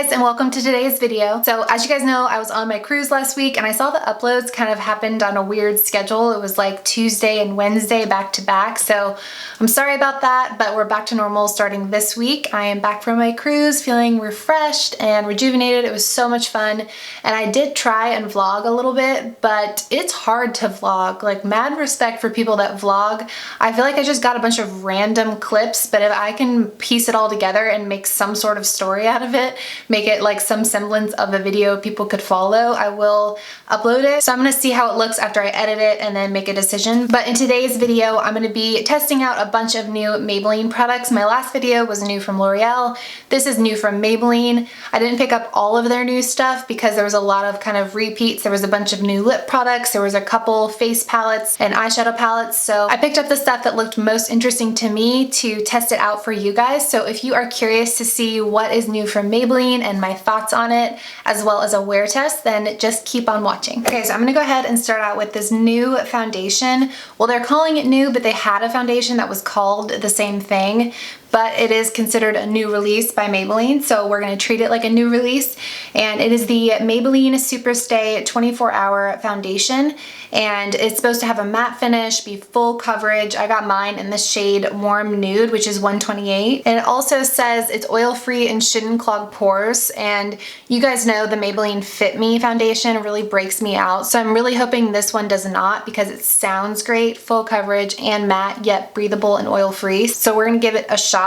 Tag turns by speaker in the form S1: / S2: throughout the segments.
S1: guys, and welcome to today's video. So as you guys know, I was on my cruise last week and I saw the uploads kind of happened on a weird schedule. It was like Tuesday and Wednesday back to back. So I'm sorry about that, but we're back to normal starting this week. I am back from my cruise feeling refreshed and rejuvenated. It was so much fun. And I did try and vlog a little bit, but it's hard to vlog. Like, mad respect for people that vlog. I feel like I just got a bunch of random clips, but if I can piece it all together and make some sort of story out of it, make it like some semblance of a video people could follow, I will upload it. So I'm gonna see how it looks after I edit it and then make a decision. But in today's video, I'm gonna be testing out a bunch of new Maybelline products. My last video was new from L'Oreal. This is new from Maybelline. I didn't pick up all of their new stuff because there was a lot of kind of repeats. There was a bunch of new lip products. There was a couple face palettes and eyeshadow palettes. So I picked up the stuff that looked most interesting to me to test it out for you guys. So if you are curious to see what is new from Maybelline and my thoughts on it, as well as a wear test, then just keep on watching. Okay, so I'm gonna go ahead and start out with this new foundation. Well, they're calling it new, but they had a foundation that was called the same thing, but it is considered a new release by Maybelline, so we're gonna treat it like a new release. And it is the Maybelline Superstay 24-Hour Foundation, and it's supposed to have a matte finish, be full coverage. I got mine in the shade Warm Nude, which is 128. And it also says it's oil-free and shouldn't clog pores. And you guys know the Maybelline Fit Me foundation really breaks me out, so I'm really hoping this one does not, because it sounds great, full coverage and matte, yet breathable and oil-free. So we're gonna give it a shot.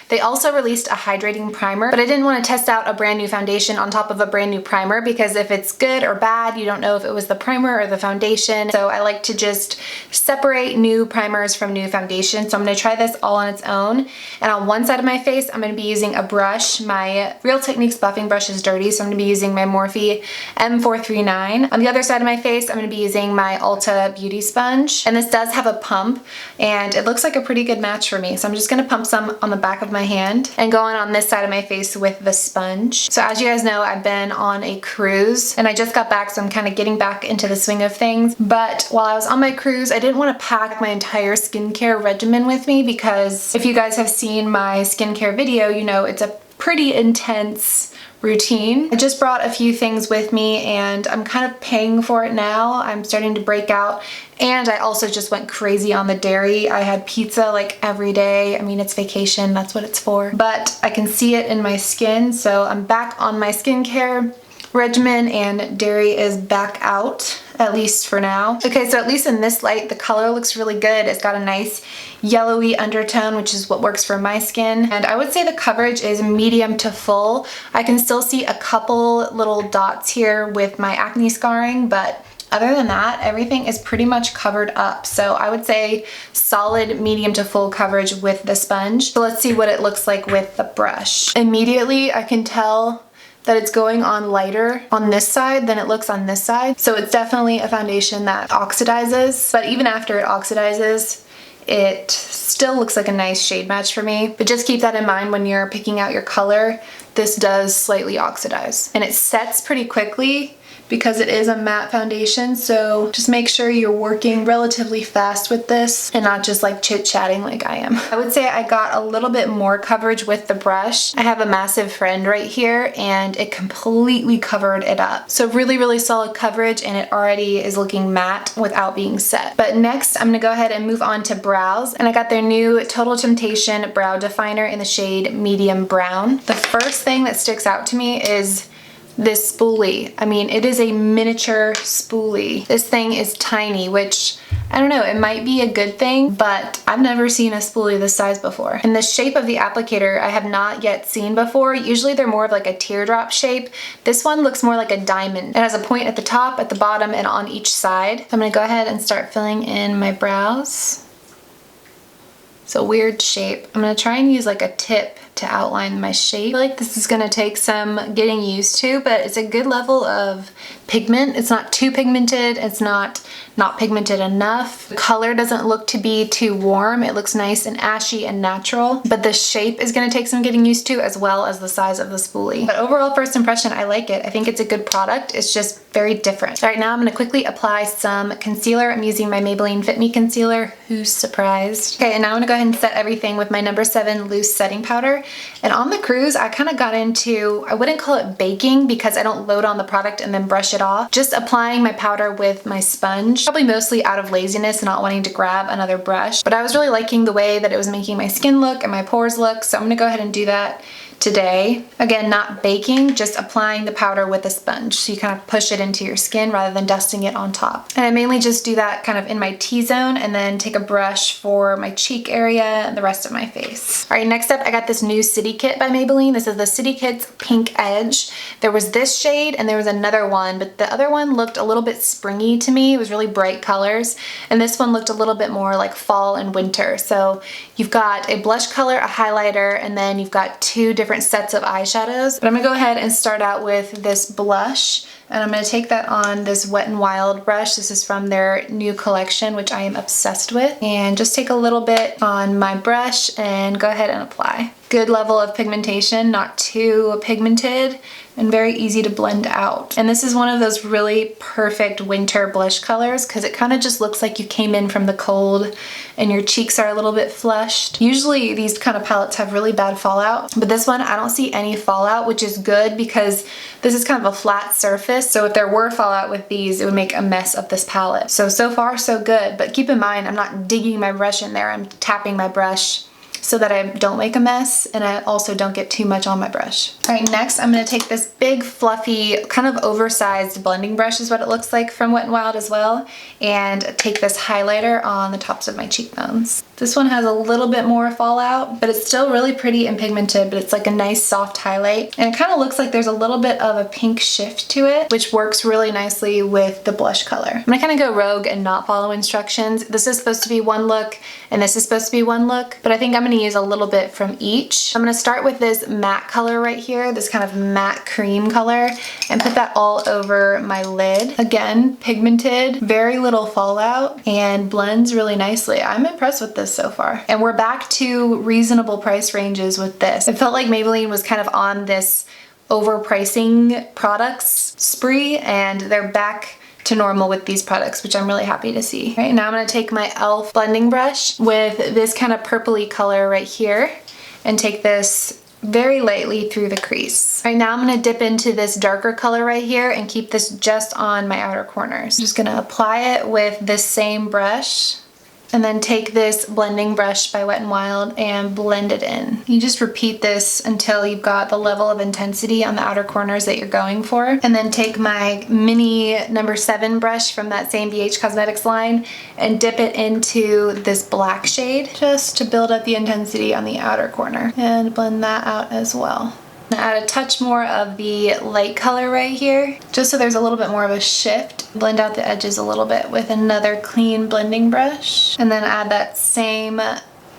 S1: They also released a hydrating primer, but I didn't want to test out a brand new foundation on top of a brand new primer, because if it's good or bad, you don't know if it was the primer or the foundation. So I like to just separate new primers from new foundation. So I'm going to try this all on its own. And on one side of my face, I'm going to be using a brush. My Real Techniques buffing brush is dirty, so I'm going to be using my Morphe M439. On the other side of my face, I'm going to be using my Ulta Beauty Sponge. And this does have a pump, and it looks like a pretty good match for me. So I'm just going to pump some on the back of my hand and going on this side of my face with the sponge. So as you guys know, I've been on a cruise and I just got back, so I'm kind of getting back into the swing of things. But while I was on my cruise, I didn't want to pack my entire skincare regimen with me, because if you guys have seen my skincare video, you know it's a pretty intense routine. I just brought a few things with me and I'm kind of paying for it now. I'm starting to break out, and I also just went crazy on the dairy. I had pizza like every day. I mean, it's vacation, that's what it's for. But I can see it in my skin, so I'm back on my skincare regimen and dairy is back out, at least for now. Okay, so at least in this light, the color looks really good. It's got a nice yellowy undertone, which is what works for my skin. And I would say the coverage is medium to full. I can still see a couple little dots here with my acne scarring, but other than that, everything is pretty much covered up. So I would say solid medium to full coverage with the sponge. So let's see what it looks like with the brush. Immediately, I can tell that it's going on lighter on this side than it looks on this side. So it's definitely a foundation that oxidizes, but even after it oxidizes, it still looks like a nice shade match for me. But just keep that in mind when you're picking out your color. This does slightly oxidize, and it sets pretty quickly because it is a matte foundation, so just make sure you're working relatively fast with this and not just like chit-chatting like I am. I would say I got a little bit more coverage with the brush. I have a massive friend right here and it completely covered it up. So really, really solid coverage, and it already is looking matte without being set. But next, I'm gonna go ahead and move on to brows, and I got their new Total Temptation Brow Definer in the shade Medium Brown. The first thing that sticks out to me is this spoolie. I mean, it is a miniature spoolie. This thing is tiny, which I don't know, it might be a good thing, but I've never seen a spoolie this size before. And the shape of the applicator I have not yet seen before. Usually they're more of like a teardrop shape. This one looks more like a diamond. It has a point at the top, at the bottom, and on each side. So I'm gonna go ahead and start filling in my brows. It's a weird shape. I'm gonna try and use like a tip to outline my shape. I feel like this is gonna take some getting used to, but it's a good level of pigment. It's not too pigmented, it's not pigmented enough. The color doesn't look to be too warm. It looks nice and ashy and natural, but the shape is gonna take some getting used to, as well as the size of the spoolie. But overall, first impression, I like it. I think it's a good product. It's just very different. All right, now I'm gonna quickly apply some concealer. I'm using my Maybelline Fit Me Concealer. Who's surprised? Okay, and now I'm gonna go ahead and set everything with my No7 Loose Setting Powder. And on the cruise, I kind of got into, I wouldn't call it baking because I don't load on the product and then brush it off. Just applying my powder with my sponge, probably mostly out of laziness and not wanting to grab another brush. But I was really liking the way that it was making my skin look and my pores look, so I'm gonna go ahead and do that today. Again, not baking, just applying the powder with a sponge. So you kind of push it into your skin rather than dusting it on top. And I mainly just do that kind of in my T-zone and then take a brush for my cheek area and the rest of my face. All right, next up, I got this new City Kit by Maybelline. This is the City Kit's Pink Edge. There was this shade and there was another one, but the other one looked a little bit springy to me. It was really bright colors. And this one looked a little bit more like fall and winter. So you've got a blush color, a highlighter, and then you've got two different sets of eyeshadows. But I'm gonna go ahead and start out with this blush, and I'm gonna take that on this Wet n Wild brush. This is from their new collection, which I am obsessed with. And just take a little bit on my brush and go ahead and apply. Good level of pigmentation, not too pigmented, and very easy to blend out. And this is one of those really perfect winter blush colors because it kind of just looks like you came in from the cold and your cheeks are a little bit flushed. Usually these kind of palettes have really bad fallout, but this one I don't see any fallout, which is good because this is kind of a flat surface. So if there were fallout with these, it would make a mess of this palette. So far so good, but keep in mind, I'm not digging my brush in there. I'm tapping my brush so that I don't make a mess and I also don't get too much on my brush. All right, next I'm gonna take this big fluffy, kind of oversized blending brush is what it looks like from Wet n Wild as well, and take this highlighter on the tops of my cheekbones. This one has a little bit more fallout, but it's still really pretty and pigmented, but it's like a nice soft highlight. And it kind of looks like there's a little bit of a pink shift to it, which works really nicely with the blush color. I'm gonna kind of go rogue and not follow instructions. This is supposed to be one look, and this is supposed to be one look, but I think I'm gonna use a little bit from each. I'm gonna start with this matte color right here, this kind of matte cream color, and put that all over my lid. Again, pigmented, very little fallout, and blends really nicely. I'm impressed with this so far. And we're back to reasonable price ranges with this. It felt like Maybelline was kind of on this overpricing products spree, and they're back to normal with these products, which I'm really happy to see. All right, now I'm gonna take my e.l.f. blending brush with this kind of purpley color right here and take this very lightly through the crease. All right, now I'm gonna dip into this darker color right here and keep this just on my outer corners. I'm just gonna apply it with this same brush and then take this blending brush by Wet n Wild and blend it in. You just repeat this until you've got the level of intensity on the outer corners that you're going for. And then take my mini No7 brush from that same BH Cosmetics line and dip it into this black shade just to build up the intensity on the outer corner and blend that out as well. Add a touch more of the light color right here, just so there's a little bit more of a shift. Blend out the edges a little bit with another clean blending brush, and then add that same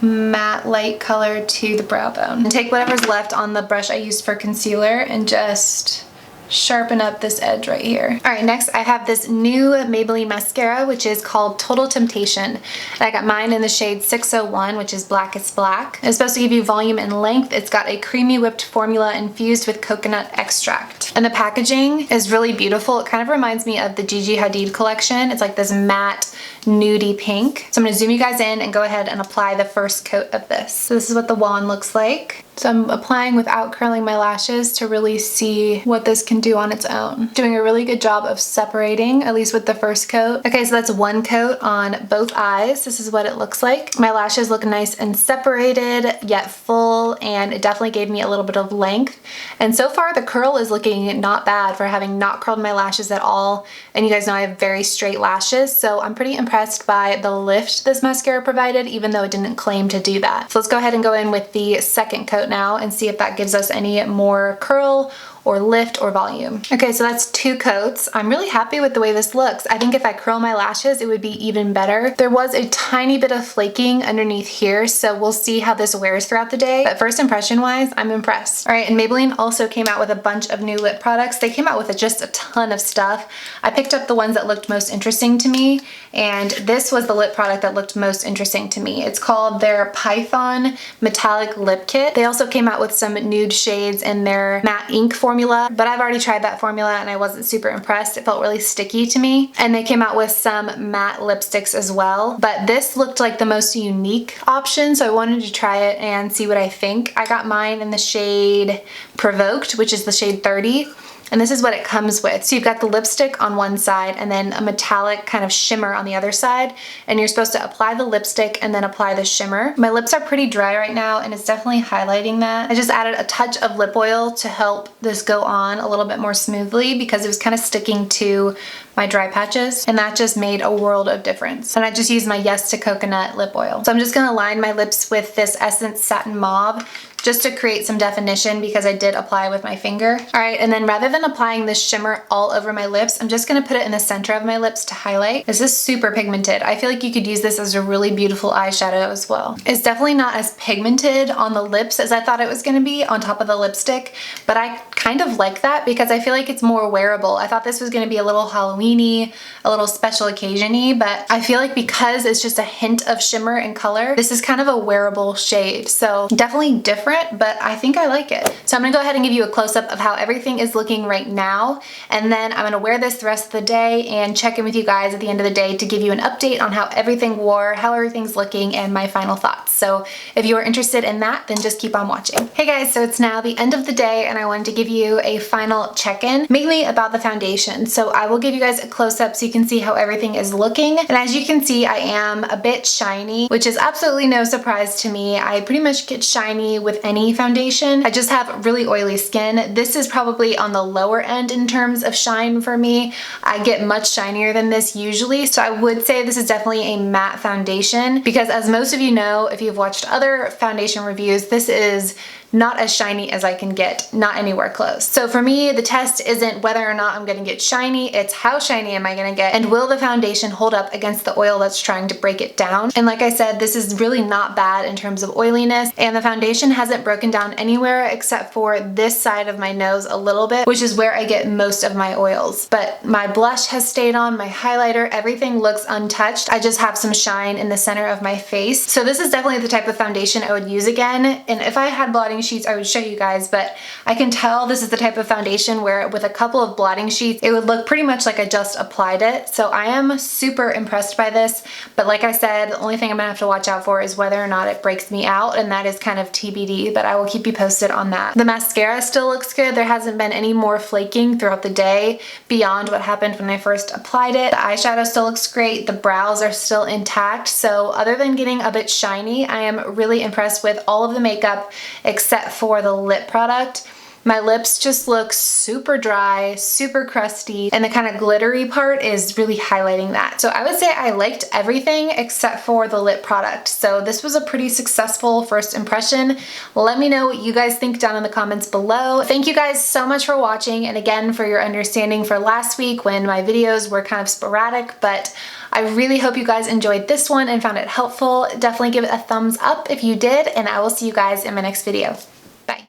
S1: matte light color to the brow bone. And take whatever's left on the brush I used for concealer and just sharpen up this edge right here. All right, next I have this new Maybelline mascara, which is called Total Temptation. And I got mine in the shade 601, which is Blackest Black. It's supposed to give you volume and length. It's got a creamy whipped formula infused with coconut extract. And the packaging is really beautiful. It kind of reminds me of the Gigi Hadid collection. It's like this matte nudie pink. So I'm gonna zoom you guys in and go ahead and apply the first coat of this. So this is what the wand looks like. So I'm applying without curling my lashes to really see what this can do on its own. Doing a really good job of separating, at least with the first coat. Okay, so that's one coat on both eyes. This is what it looks like. My lashes look nice and separated, yet full, and it definitely gave me a little bit of length. And so far the curl is looking not bad for having not curled my lashes at all. And you guys know I have very straight lashes, so I'm pretty impressed by the lift this mascara provided, even though it didn't claim to do that. So let's go ahead and go in with the second coat now and see if that gives us any more curl or lift or volume. Okay, so that's two coats. I'm really happy with the way this looks. I think if I curl my lashes, it would be even better. There was a tiny bit of flaking underneath here, so we'll see how this wears throughout the day. But first impression wise, I'm impressed. All right, and Maybelline also came out with a bunch of new lip products. They came out with just a ton of stuff. I picked up the ones that looked most interesting to me, and this was the lip product that looked most interesting to me. It's called their Python Metallic Lip Kit. They also came out with some nude shades in their matte ink formula formula, but I've already tried that formula and I wasn't super impressed. It felt really sticky to me. And they came out with some matte lipsticks as well, but this looked like the most unique option, so I wanted to try it and see what I think. I got mine in the shade Provoked, which is the shade 30. And this is what it comes with. So you've got the lipstick on one side and then a metallic kind of shimmer on the other side. And you're supposed to apply the lipstick and then apply the shimmer. My lips are pretty dry right now and it's definitely highlighting that. I just added a touch of lip oil to help this go on a little bit more smoothly because it was kind of sticking to my dry patches, and that just made a world of difference. And I just used my Yes to Coconut lip oil. So I'm just gonna line my lips with this Essence Satin Mauve just to create some definition because I did apply with my finger. All right, and then rather than applying this shimmer all over my lips, I'm just gonna put it in the center of my lips to highlight. This is super pigmented. I feel like you could use this as a really beautiful eyeshadow as well. It's definitely not as pigmented on the lips as I thought it was gonna be on top of the lipstick, but I kind of like that because I feel like it's more wearable. I thought this was gonna be a little Halloween-y, a little special occasion-y, but I feel like because it's just a hint of shimmer and color, this is kind of a wearable shade. So definitely different, but I think I like it. So I'm gonna go ahead and give you a close-up of how everything is looking right now, and then I'm gonna wear this the rest of the day and check in with you guys at the end of the day to give you an update on how everything wore, how everything's looking, and my final thoughts. So if you are interested in that, then just keep on watching. Hey guys, so it's now the end of the day and I wanted to give you a final check-in, mainly about the foundation. So I will give you guys a close-up so you can see how everything is looking. And as you can see, I am a bit shiny, which is absolutely no surprise to me. I pretty much get shiny with any foundation. I just have really oily skin. This is probably on the lower end in terms of shine for me. I get much shinier than this usually. So I would say this is definitely a matte foundation because, as most of you know, if you've watched other foundation reviews, this is not as shiny as I can get, not anywhere close. So for me, the test isn't whether or not I'm gonna get shiny, it's how shiny am I gonna get, and will the foundation hold up against the oil that's trying to break it down? And like I said, this is really not bad in terms of oiliness, and the foundation hasn't broken down anywhere except for this side of my nose a little bit, which is where I get most of my oils. But my blush has stayed on, my highlighter, everything looks untouched. I just have some shine in the center of my face. So this is definitely the type of foundation I would use again, and if I had blotting sheets, I would show you guys, but I can tell this is the type of foundation where with a couple of blotting sheets, it would look pretty much like I just applied it. So I am super impressed by this, but like I said, the only thing I'm gonna have to watch out for is whether or not it breaks me out, and that is kind of TBD, but I will keep you posted on that. The mascara still looks good. There hasn't been any more flaking throughout the day beyond what happened when I first applied it. The eyeshadow still looks great. The brows are still intact. So other than getting a bit shiny, I am really impressed with all of the makeup except for the lip product. My lips just look super dry, super crusty, and the kind of glittery part is really highlighting that. So I would say I liked everything except for the lip product. So this was a pretty successful first impression. Let me know what you guys think down in the comments below. Thank you guys so much for watching, and again for your understanding for last week when my videos were kind of sporadic, but I really hope you guys enjoyed this one and found it helpful. Definitely give it a thumbs up if you did, and I will see you guys in my next video. Bye.